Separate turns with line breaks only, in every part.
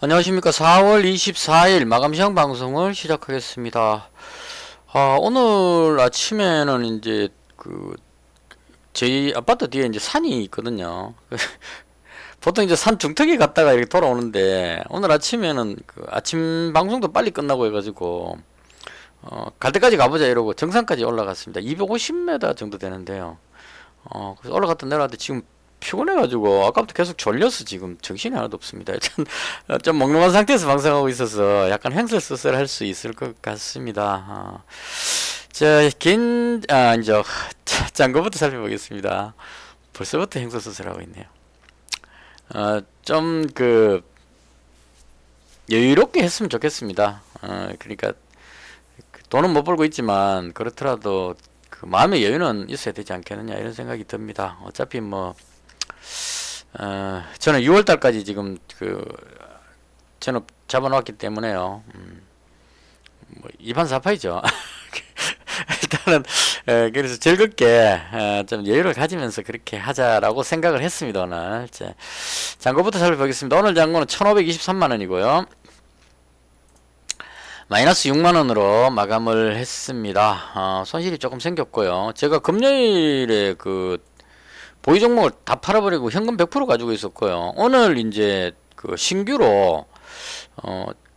안녕하십니까. 4월 24일 마감 시황 방송을 시작하겠습니다. 오늘 아침에는 이제 저희 아파트 뒤에 이제 산이 있거든요. 보통 이제 산 중턱에 갔다가 이렇게 돌아오는데 오늘 아침에는 아침 방송도 빨리 끝나고 해가지고 갈 때까지 가보자 이러고 정상까지 올라갔습니다. 250m 정도 되는데요. 그래서 올라갔다 내려왔는데 지금 피곤해가지고 아까부터 계속 졸려서 지금 정신이 하나도 없습니다. 일단 좀 몽롱한 상태에서 방송하고 있어서 약간 횡설수설 수 있을 것 같습니다. 이제 짠거부터 살펴보겠습니다. 벌써부터 횡설수설하고 있네요. 좀 여유롭게 했으면 좋겠습니다. 그러니까 돈은 못 벌고 있지만 그렇더라도 마음의 여유는 있어야 되지 않겠느냐 이런 생각이 듭니다. 어차피 저는 6월달까지 지금 전업 잡아놓았기 때문에요. 이판사파이죠. 일단은 그래서 즐겁게 좀 여유를 가지면서 그렇게 하자라고 생각을 했습니다. 오늘 잔고부터 살펴보겠습니다. 오늘 잔고는 1523만원이고요 마이너스 6만원으로 마감을 했습니다. 손실이 조금 생겼고요. 제가 금요일에 보유 종목을 다 팔아버리고 현금 100% 가지고 있었고요. 오늘 이제 신규로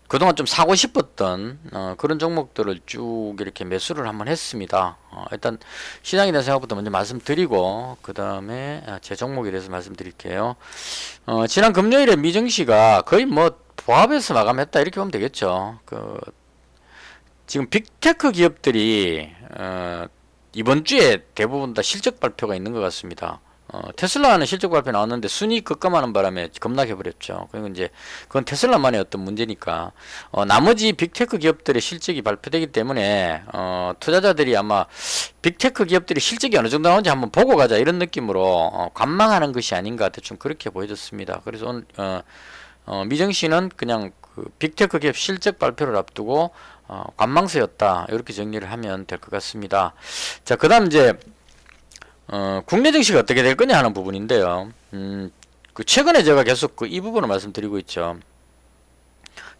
그동안 좀 사고 싶었던 그런 종목들을 쭉 이렇게 매수를 한번 했습니다. 일단 시장에 대한 생각부터 먼저 말씀드리고 그 다음에 제 종목에 대해서 말씀드릴게요. 지난 금요일에 미증시가 거의 보합해서 마감했다 이렇게 보면 되겠죠. 지금 빅테크 기업들이 이번 주에 대부분 다 실적 발표가 있는 것 같습니다. 테슬라는 실적 발표 나왔는데 순위 급감하는 바람에 급락해버렸죠. 그리고 이제 그건 테슬라만의 어떤 문제니까 나머지 빅테크 기업들의 실적이 발표되기 때문에 투자자들이 아마 빅테크 기업들이 실적이 어느 정도 나오는지 한번 보고 가자 이런 느낌으로 관망하는 것이 아닌가 대충 그렇게 보여졌습니다. 그래서 오늘 미정씨는 그냥 빅테크 기업 실적 발표를 앞두고 관망세였다 이렇게 정리를 하면 될 것 같습니다. 자, 그 다음 이제 국내 증시가 어떻게 될 거냐 하는 부분인데요. 최근에 제가 계속 이 부분을 말씀드리고 있죠.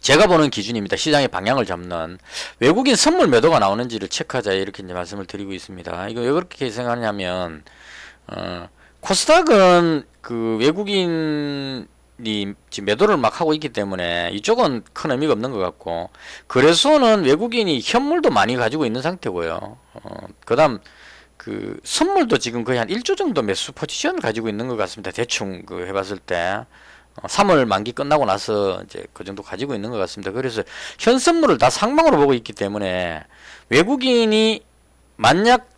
제가 보는 기준입니다. 시장의 방향을 잡는 외국인 선물 매도가 나오는지를 체크하자 이렇게 이제 말씀을 드리고 있습니다. 이거 왜 그렇게 생각하냐면 코스닥은 외국인이 지금 매도를 막 하고 있기 때문에 이쪽은 큰 의미가 없는 것 같고, 거래소는 외국인이 현물도 많이 가지고 있는 상태고요. 그 다음 선물도 지금 거의 한 1조 정도 매수 포지션을 가지고 있는 것 같습니다. 대충 해봤을 때 3월 만기 끝나고 나서 이제 그 정도 가지고 있는 것 같습니다. 그래서 현 선물을 다 상방으로 보고 있기 때문에 외국인이 만약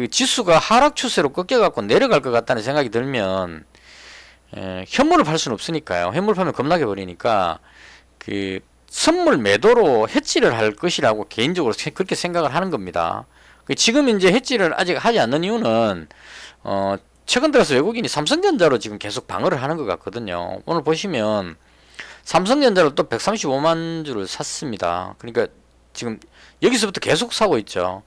지수가 하락 추세로 꺾여갖고 내려갈 것 같다는 생각이 들면 현물을 팔 수는 없으니까요. 현물 팔면 겁나게 버리니까 선물 매도로 해지를 할 것이라고 개인적으로 그렇게 생각을 하는 겁니다. 지금 이제 해지를 아직 하지 않는 이유는 최근 들어서 외국인이 삼성전자로 지금 계속 방어를 하는 것 같거든요. 오늘 보시면 삼성전자로 또 135만 주를 샀습니다. 그러니까 지금 여기서부터 계속 사고 있죠.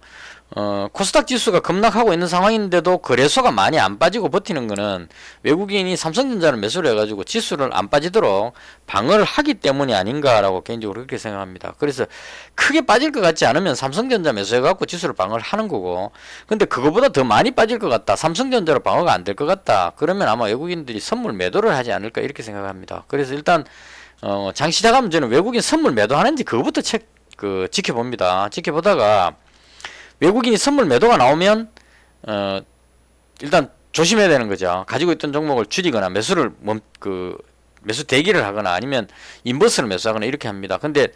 코스닥 지수가 급락하고 있는 상황인데도 거래소가 많이 안 빠지고 버티는 거는 외국인이 삼성전자를 매수를 해가지고 지수를 안 빠지도록 방어를 하기 때문이 아닌가라고 개인적으로 그렇게 생각합니다. 그래서 크게 빠질 것 같지 않으면 삼성전자 매수해갖고 지수를 방어를 하는 거고, 근데 그거보다 더 많이 빠질 것 같다, 삼성전자로 방어가 안 될 것 같다, 그러면 아마 외국인들이 선물 매도를 하지 않을까 이렇게 생각합니다. 그래서 일단 장 시작하면 저는 외국인 선물 매도하는지 그거부터 지켜봅니다. 지켜보다가 외국인이 선물 매도가 나오면 일단 조심해야 되는 거죠. 가지고 있던 종목을 줄이거나 매수 대기를 하거나 아니면 인버스를 매수하거나 이렇게 합니다. 근데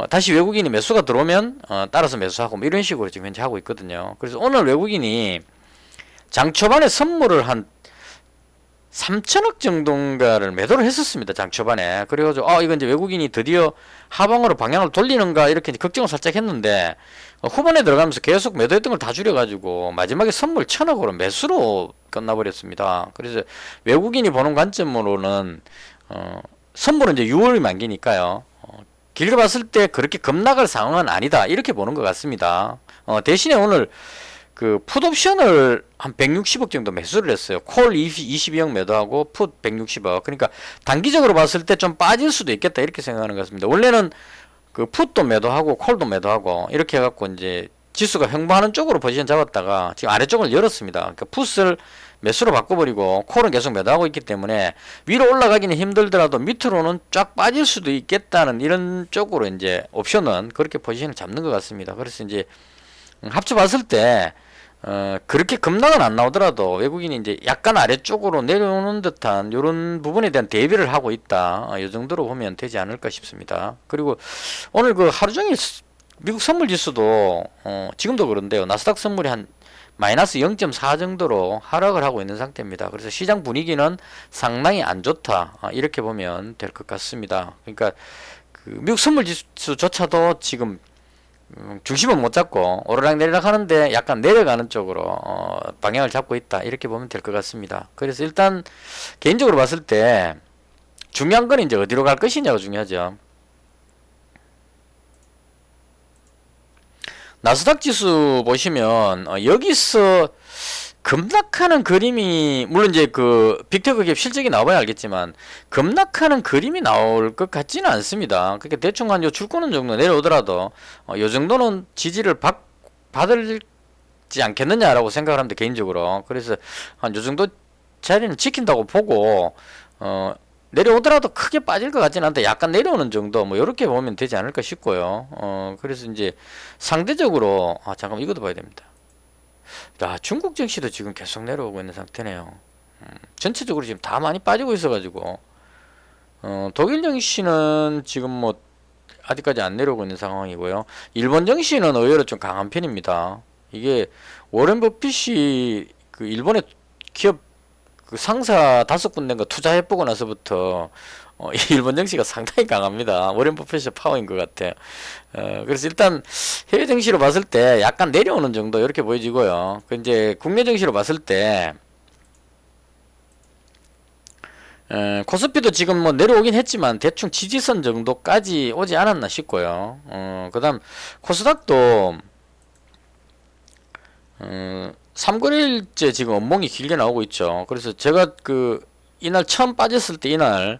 다시 외국인이 매수가 들어오면 따라서 매수하고 이런 식으로 지금 현재 하고 있거든요. 그래서 오늘 외국인이 장 초반에 선물을 한 3천억 정도인가를 매도를 했었습니다. 장 초반에. 그래가지고 이건 이제 외국인이 드디어 하방으로 방향을 돌리는가 이렇게 걱정을 살짝 했는데 후반에 들어가면서 계속 매도했던 걸 다 줄여가지고 마지막에 선물 1,000억으로 매수로 끝나버렸습니다. 그래서 외국인이 보는 관점으로는 선물은 이제 6월 만기니까요. 길게 봤을 때 그렇게 급락할 상황은 아니다 이렇게 보는 것 같습니다. 대신에 오늘 그 풋옵션을 한 160억 정도 매수를 했어요. 콜 22억 매도하고 풋 160억. 그러니까 단기적으로 봤을 때 좀 빠질 수도 있겠다 이렇게 생각하는 것 같습니다. 원래는 그 풋도 매도하고 콜도 매도하고 이렇게 해갖고 이제 지수가 횡보하는 쪽으로 포지션 잡았다가 지금 아래쪽을 열었습니다. 그러니까 풋을 매수로 바꿔버리고 콜은 계속 매도하고 있기 때문에 위로 올라가기는 힘들더라도 밑으로는 쫙 빠질 수도 있겠다는 이런 쪽으로 이제 옵션은 그렇게 포지션을 잡는 것 같습니다. 그래서 이제 합쳐봤을 때 그렇게 급락은 안 나오더라도 외국인이 이제 약간 아래쪽으로 내려오는 듯한 이런 부분에 대한 대비를 하고 있다. 이 정도로 보면 되지 않을까 싶습니다. 그리고 오늘 그 하루 종일 미국 선물 지수도 지금도 그런데요. 나스닥 선물이 한 마이너스 0.4 정도로 하락을 하고 있는 상태입니다. 그래서 시장 분위기는 상당히 안 좋다. 이렇게 보면 될 것 같습니다. 그러니까 그 미국 선물 지수조차도 지금 중심은 못 잡고 오르락내리락 하는데 약간 내려가는 쪽으로 방향을 잡고 있다 이렇게 보면 될 것 같습니다. 그래서 일단 개인적으로 봤을 때 중요한 건 이제 어디로 갈 것이냐가 중요하죠. 나스닥 지수 보시면 여기서 급락하는 그림이 물론 이제 그 빅테크 기업 실적이 나와봐야 알겠지만 급락하는 그림이 나올 것 같지는 않습니다. 그러니까 대충 한 요 줄거는 정도 내려오더라도 요 정도는 지지를 받을지 않겠느냐라고 생각을 합니다. 개인적으로. 그래서 한 요 정도 자리는 지킨다고 보고 내려오더라도 크게 빠질 것 같지는 않다. 약간 내려오는 정도 뭐 이렇게 보면 되지 않을까 싶고요. 그래서 이제 상대적으로 잠깐만 이것도 봐야 됩니다. 야, 중국 증시도 지금 계속 내려오고 있는 상태네요. 전체적으로 지금 다 많이 빠지고 있어가지고 독일 증시는 지금 뭐 아직까지 안 내려오고 있는 상황이고요. 일본 증시는 의외로 좀 강한 편입니다. 이게 워렌 버핏이 그 일본의 기업 그 상사 5군데 거 투자해보고 나서부터 일본 증시가 상당히 강합니다. 워렌 버핏의 파워인 것 같아요. 그래서 일단 해외 증시로 봤을 때 약간 내려오는 정도 이렇게 보여지고요. 그 이제 국내 증시로 봤을 때 코스피도 지금 뭐 내려오긴 했지만 대충 지지선 정도까지 오지 않았나 싶고요. 그다음 코스닥도 3거래일째 지금 업몽이 길게 나오고 있죠. 그래서 제가 그 이날 처음 빠졌을 때 이날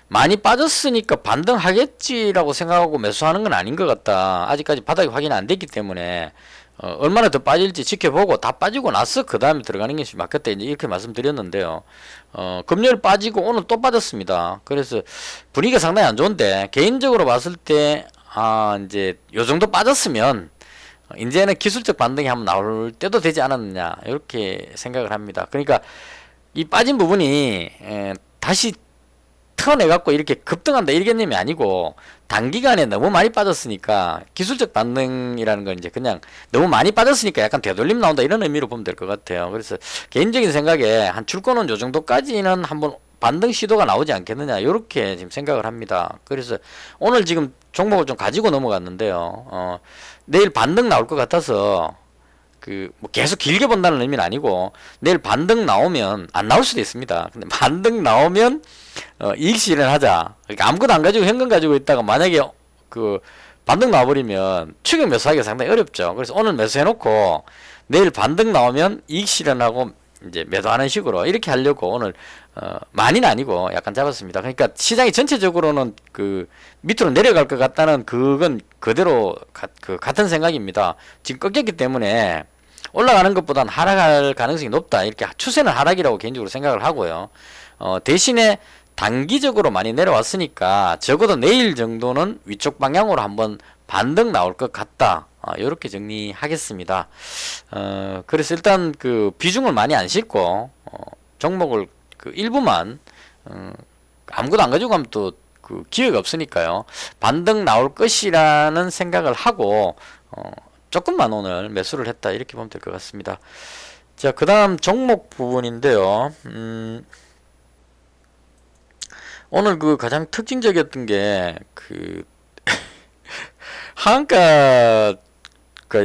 많이 빠졌으니까 반등하겠지라고 생각하고 매수하는 건 아닌 것 같다. 아직까지 바닥이 확인 안 됐기 때문에 얼마나 더 빠질지 지켜보고 다 빠지고 나서 그 다음에 들어가는 것이 맞겠다. 이제 이렇게 말씀드렸는데요. 금요일 빠지고 오늘 또 빠졌습니다. 그래서 분위기가 상당히 안 좋은데 개인적으로 봤을 때 이제 요 정도 빠졌으면 이제는 기술적 반등이 한번 나올 때도 되지 않았느냐 이렇게 생각을 합니다. 그러니까 이 빠진 부분이 다시 턴해갖고 이렇게 급등한다 이 개념이 아니고 단기간에 너무 많이 빠졌으니까 기술적 반등이라는 건 이제 그냥 너무 많이 빠졌으니까 약간 되돌림 나온다 이런 의미로 보면 될 것 같아요. 그래서 개인적인 생각에 한 출권은 요 정도까지는 한번 반등 시도가 나오지 않겠느냐 이렇게 지금 생각을 합니다. 그래서 오늘 지금 종목을 좀 가지고 넘어갔는데요. 내일 반등 나올 것 같아서 뭐 계속 길게 본다는 의미는 아니고 내일 반등 나오면 안 나올 수도 있습니다. 근데 반등 나오면 이익 실현하자. 그러니까 아무것도 안 가지고 현금 가지고 있다가 만약에 그 반등 나와버리면 추격 매수하기가 상당히 어렵죠. 그래서 오늘 매수해놓고 내일 반등 나오면 이익 실현하고 이제 매도하는 식으로 이렇게 하려고 오늘 많이는 아니고 약간 잡았습니다. 그러니까 시장이 전체적으로는 그 밑으로 내려갈 것 같다는 그건 그대로 같은 생각입니다. 지금 꺾였기 때문에 올라가는 것보다는 하락할 가능성이 높다. 이렇게 추세는 하락이라고 개인적으로 생각을 하고요. 대신에 단기적으로 많이 내려왔으니까 적어도 내일 정도는 위쪽 방향으로 한번 반등 나올 것 같다. 이렇게 정리하겠습니다. 그래서 일단 그 비중을 많이 안 싣고 종목을 그 일부만 아무것도 안 가지고 가면 또 그 기회가 없으니까요. 반등 나올 것이라는 생각을 하고 조금만 오늘 매수를 했다 이렇게 보면 될 것 같습니다. 자, 그 다음 종목 부분인데요. 오늘 그 가장 특징적이었던 게 그 하한가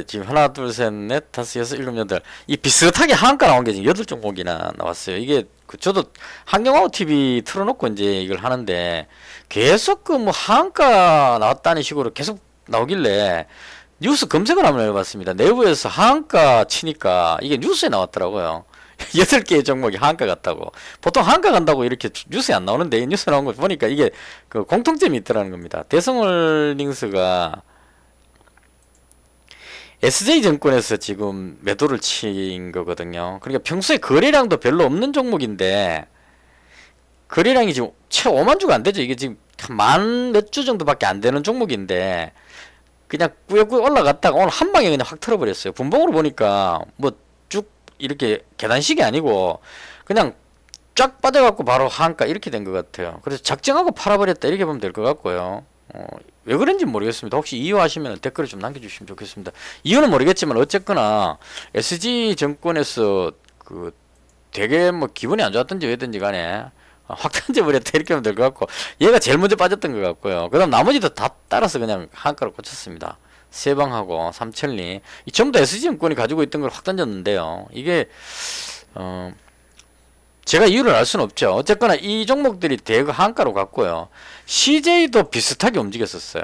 지금 하나 둘 셋 넷 다섯 여섯 일곱 여덟 이 비슷하게 하한가 나온 게 지금 8종목이나 나왔어요. 이게 저도 한경화호 TV 틀어놓고 이제 이걸 하는데 계속 그 뭐 하한가 나왔다는 식으로 계속 나오길래 뉴스 검색을 한번 해봤습니다. 내부에서 하한가 치니까 이게 뉴스에 나왔더라고요. 8개의 종목이 하한가 갔다고. 보통 하한가 간다고 이렇게 뉴스에 안 나오는데 이 뉴스 나온 거 보니까 이게 그 공통점이 있더라는 겁니다. 대성홀딩스가 SJ증권에서 지금 매도를 친 거거든요. 그러니까 평소에 거래량도 별로 없는 종목인데 거래량이 지금 채 5만 주가 안 되죠. 이게 지금 만 몇 주 정도밖에 안 되는 종목인데 그냥 꾸역꾸역 올라갔다가 오늘 한 방에 그냥 확 틀어버렸어요. 분봉으로 보니까 뭐 쭉 이렇게 계단식이 아니고 그냥 쫙 빠져갖고 바로 하한가 이렇게 된 것 같아요. 그래서 작정하고 팔아버렸다 이렇게 보면 될 것 같고요. 왜 그런지 모르겠습니다. 혹시 이유 아시면 댓글을 좀 남겨주시면 좋겠습니다. 이유는 모르겠지만 어쨌거나 SG증권에서 그 되게 뭐 기분이 안 좋았던지 왜든지 간에 확단돼 버렸다 이렇게 하면 될 것 같고 얘가 제일 먼저 빠졌던 것 같고요. 그 다음 나머지도 다 따라서 그냥 한가로 꽂혔습니다. 세방하고 삼천리 이 전부 다 SG증권이 가지고 있던 걸 확 던졌는데요. 이게 제가 이유를 알 수는 없죠. 어쨌거나 이 종목들이 대거 하한가로 갔고요. CJ도 비슷하게 움직였었어요.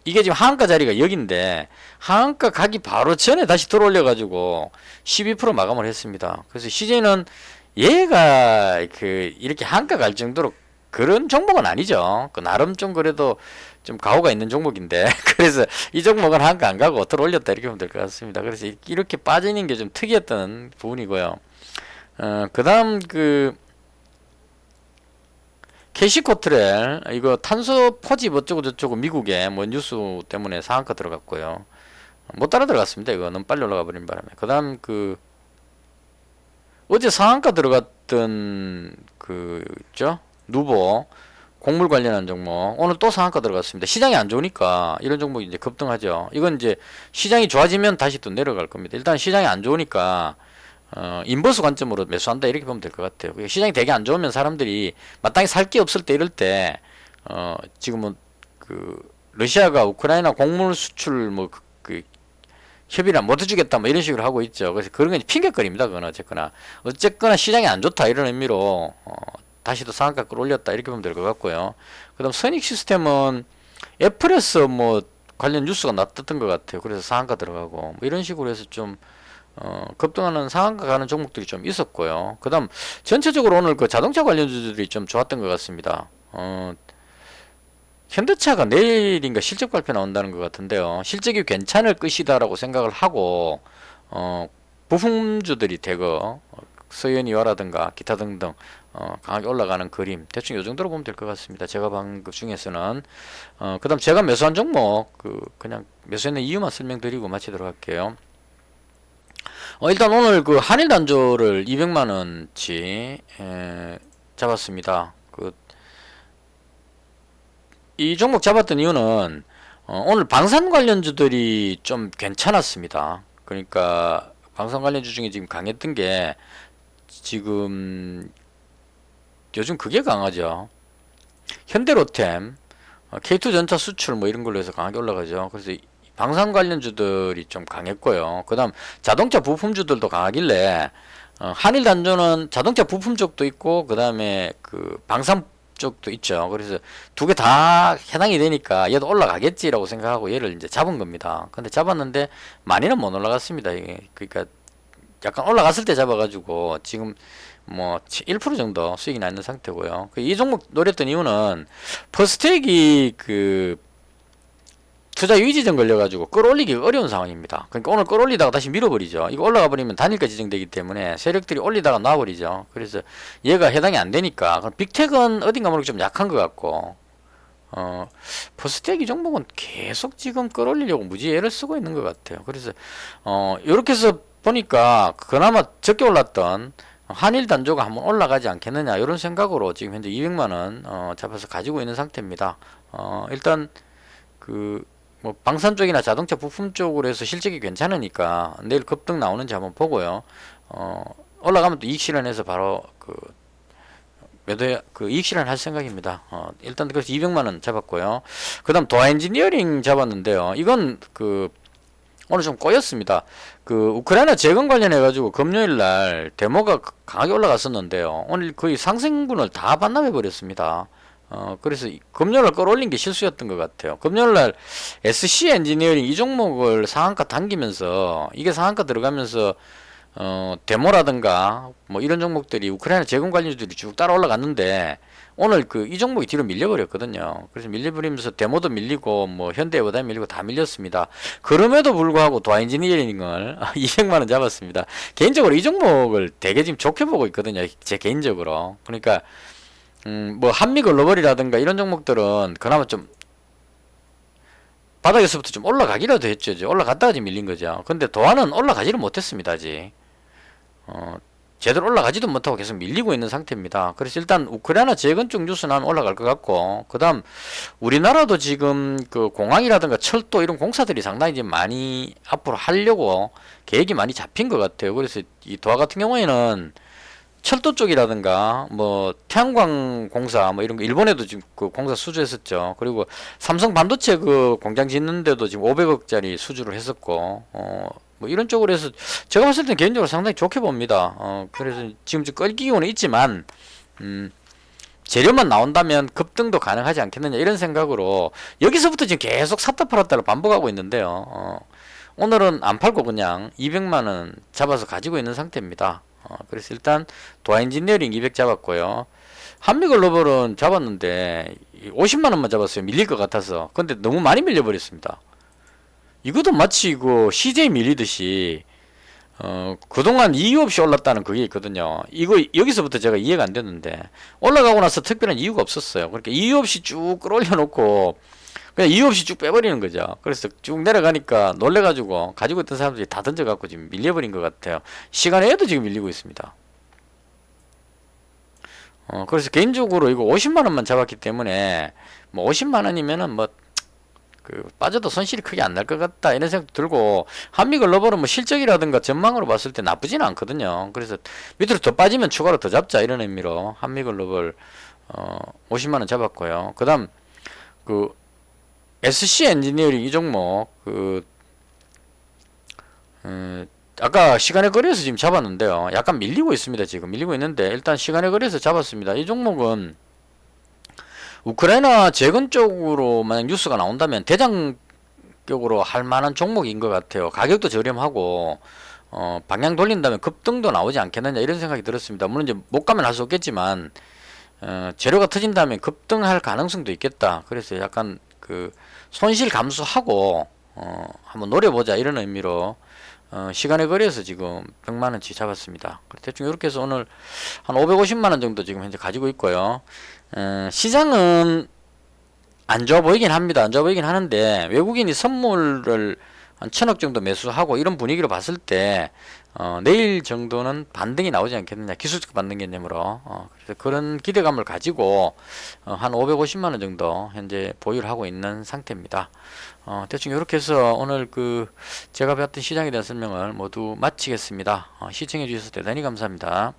이게 지금 하한가 자리가 여기인데 하한가 가기 바로 전에 다시 들어올려 가지고 12% 마감을 했습니다. 그래서 CJ는 얘가 그 이렇게 하한가 갈 정도로 그런 종목은 아니죠. 그 나름 좀 그래도 좀 가오가 있는 종목인데 그래서 이 종목은 하한가 안 가고 들어올렸다 이렇게 보면 될 것 같습니다. 그래서 이렇게 빠지는 게 좀 특이했던 부분이고요. 그 다음 그 캐시코트렐 이거 탄소 포집 어쩌고 저쩌고 미국에 뭐 뉴스 때문에 상한가 들어갔고요. 못 따라 들어갔습니다. 이거 너무 빨리 올라가 버린 바람에. 그 다음 그 어제 상한가 들어갔던 그 있죠? 누보 곡물 관련한 종목 오늘 또 상한가 들어갔습니다. 시장이 안 좋으니까 이런 종목이 이제 급등하죠. 이건 이제 시장이 좋아지면 다시 또 내려갈 겁니다. 일단 시장이 안 좋으니까 인버스 관점으로 매수한다 이렇게 보면 될 것 같아요. 시장이 되게 안 좋으면 사람들이 마땅히 살 게 없을 때 이럴 때 지금은 그 러시아가 우크라이나 곡물 수출 뭐 그 협의를 못 해주겠다 뭐 이런 식으로 하고 있죠. 그래서 그런 건 핑계거리입니다. 그건 어쨌거나 시장이 안 좋다 이런 의미로 다시 또 상한가 끌어올렸다 이렇게 보면 될 것 같고요. 그다음 선익 시스템은 애플에서 뭐 관련 뉴스가 났던 것 같아요. 그래서 상한가 들어가고 뭐 이런 식으로 해서 좀 급등하는 상한가 가는 종목들이 좀 있었고요. 그 다음 전체적으로 오늘 그 자동차 관련주들이 좀 좋았던 것 같습니다. 현대차가 내일인가 실적 발표 나온다는 것 같은데요. 실적이 괜찮을 것이다라고 생각을 하고 부품주들이 대거 서현이와라든가 기타 등등 강하게 올라가는 그림 대충 이 정도로 보면 될 것 같습니다. 제가 본 그 중에서는 그 다음 제가 매수한 종목 그냥 매수했는 이유만 설명드리고 마치도록 할게요. 일단 오늘 그 한일 단조를 200만원치 잡았습니다. 이 종목 잡았던 이유는 오늘 방산 관련주들이 좀 괜찮았습니다. 그러니까 방산 관련주 중에 지금 강했던 게 지금 요즘 그게 강하죠. 현대로템, K2전차 수출 뭐 이런 걸로 해서 강하게 올라가죠. 그래서 방산 관련주들이 좀 강했고요. 그 다음 자동차 부품주들도 강하길래 한일 단조는 자동차 부품 쪽도 있고 그 다음에 그 방산 쪽도 있죠. 그래서 두 개 다 해당이 되니까 얘도 올라가겠지라고 생각하고 얘를 이제 잡은 겁니다. 근데 잡았는데 많이는 못 올라갔습니다. 이게 그러니까 약간 올라갔을 때 잡아가지고 지금 뭐 1% 정도 수익이 나 있는 상태고요. 이 종목 노렸던 이유는 퍼스텍이 그 투자 유의지정 걸려가지고 끌어올리기 어려운 상황입니다. 그러니까 오늘 끌어올리다가 다시 밀어버리죠. 이거 올라가 버리면 단일가 지정되기 때문에 세력들이 올리다가 놔버리죠. 그래서 얘가 해당이 안 되니까 빅텍은 어딘가 모르게 좀 약한 것 같고 퍼스텍 이 종목은 계속 지금 끌어올리려고 무지 애를 쓰고 있는 것 같아요. 그래서 이렇게 해서 보니까 그나마 적게 올랐던 한일 단조가 한번 올라가지 않겠느냐 이런 생각으로 지금 현재 200만원 잡아서 가지고 있는 상태입니다. 일단 뭐 방산 쪽이나 자동차 부품 쪽으로 해서 실적이 괜찮으니까 내일 급등 나오는지 한번 보고요. 올라가면 또 이익 실현해서 바로 매도에 이익 실현할 생각입니다. 일단 그래서 200만원 잡았고요. 그 다음 도하엔지니어링 잡았는데요. 이건 오늘 좀 꼬였습니다. 우크라이나 재건 관련해 가지고 금요일날 데모가 강하게 올라갔었는데요. 오늘 거의 상승분을 다 반납해 버렸습니다. 그래서 금요일날 끌어올린 게 실수였던 것 같아요. 금요일날 SC 엔지니어링 이 종목을 상한가 당기면서 이게 상한가 들어가면서 데모라든가 뭐 이런 종목들이 우크라이나 재건 관련주들이 쭉 따라 올라갔는데 오늘 그 이 종목이 뒤로 밀려버렸거든요. 그래서 밀려버리면서 데모도 밀리고 뭐 현대보다 밀리고 다 밀렸습니다. 그럼에도 불구하고 도화 엔지니어링을 200만 원 잡았습니다. 개인적으로 이 종목을 되게 지금 좋게 보고 있거든요. 제 개인적으로. 그러니까 뭐 한미글로벌이라든가 이런 종목들은 그나마 좀 바닥에서부터 좀 올라가기라도 했죠. 이제 올라갔다가 지금 밀린 거죠. 근데 도화는 올라가지를 못했습니다. 아직. 제대로 올라가지도 못하고 계속 밀리고 있는 상태입니다. 그래서 일단 우크라이나 재건 쪽 뉴스 나면 올라갈 것 같고, 그 다음 우리나라도 지금 그 공항이라든가 철도 이런 공사들이 상당히 이제 많이 앞으로 하려고 계획이 많이 잡힌 것 같아요. 그래서 이 도화 같은 경우에는 철도 쪽이라든가 뭐 태양광 공사 뭐 이런 거 일본에도 지금 그 공사 수주했었죠. 그리고 삼성 반도체 그 공장 짓는데도 지금 500억짜리 수주를 했었고, 뭐 이런 쪽으로 해서 제가 봤을 때 개인적으로 상당히 좋게 봅니다. 그래서 지금 좀 끌기고는 있지만 재료만 나온다면 급등도 가능하지 않겠느냐 이런 생각으로 여기서부터 지금 계속 샀다 팔았다를 반복하고 있는데요. 오늘은 안 팔고 그냥 200만원 잡아서 가지고 있는 상태입니다. 그래서 일단 도화 엔지니어링 200 잡았고요. 한미글로벌은 잡았는데 50만원만 잡았어요. 밀릴 것 같아서. 근데 너무 많이 밀려버렸습니다. 이것도 마치 그 CJ 밀리듯이 그동안 이유 없이 올랐다는 그게 있거든요. 이거 여기서부터 제가 이해가 안 됐는데 올라가고 나서 특별한 이유가 없었어요. 그러니까 이유 없이 쭉 끌어올려 놓고 그냥 이유 없이 쭉 빼버리는 거죠. 그래서 쭉 내려가니까 놀래가지고 가지고 있던 사람들이 다 던져갖고 지금 밀려버린 것 같아요. 시간에도 지금 밀리고 있습니다. 그래서 개인적으로 이거 50만원만 잡았기 때문에 뭐 50만원이면은 뭐 그 빠져도 손실이 크게 안 날 것 같다 이런 생각 들고, 한미글로벌은 뭐 실적이라든가 전망으로 봤을 때 나쁘지는 않거든요. 그래서 밑으로 더 빠지면 추가로 더 잡자 이런 의미로 한미글로벌 50만원 잡았고요. 그 다음 그 SC 엔지니어링 이 종목 아까 시간에 거래에서 지금 잡았는데요. 약간 밀리고 있습니다. 지금 밀리고 있는데 일단 시간에 거래에서 잡았습니다. 이 종목은 우크라이나 재건 쪽으로 만약 뉴스가 나온다면 대장격으로 할 만한 종목인 것 같아요. 가격도 저렴하고 방향 돌린다면 급등도 나오지 않겠느냐 이런 생각이 들었습니다. 물론 이제 못 가면 할 수 없겠지만 재료가 터진다면 급등할 가능성도 있겠다. 그래서 약간 그 손실 감수하고 한번 노려보자 이런 의미로 시간에 거래에서 지금 100만원치 잡았습니다. 대충 이렇게 해서 오늘 한 550만원 정도 지금 현재 가지고 있고요. 시장은 안 좋아 보이긴 합니다. 안 좋아 보이긴 하는데 외국인이 선물을 한 1000억 정도 매수하고 이런 분위기로 봤을 때 내일 정도는 반등이 나오지 않겠느냐, 기술적 반등 개념으로. 그래서 그런 기대감을 가지고 한 550만원 정도 현재 보유를 하고 있는 상태입니다. 대충 이렇게 해서 오늘 그 제가 배웠던 시장에 대한 설명을 모두 마치겠습니다. 시청해 주셔서 대단히 감사합니다.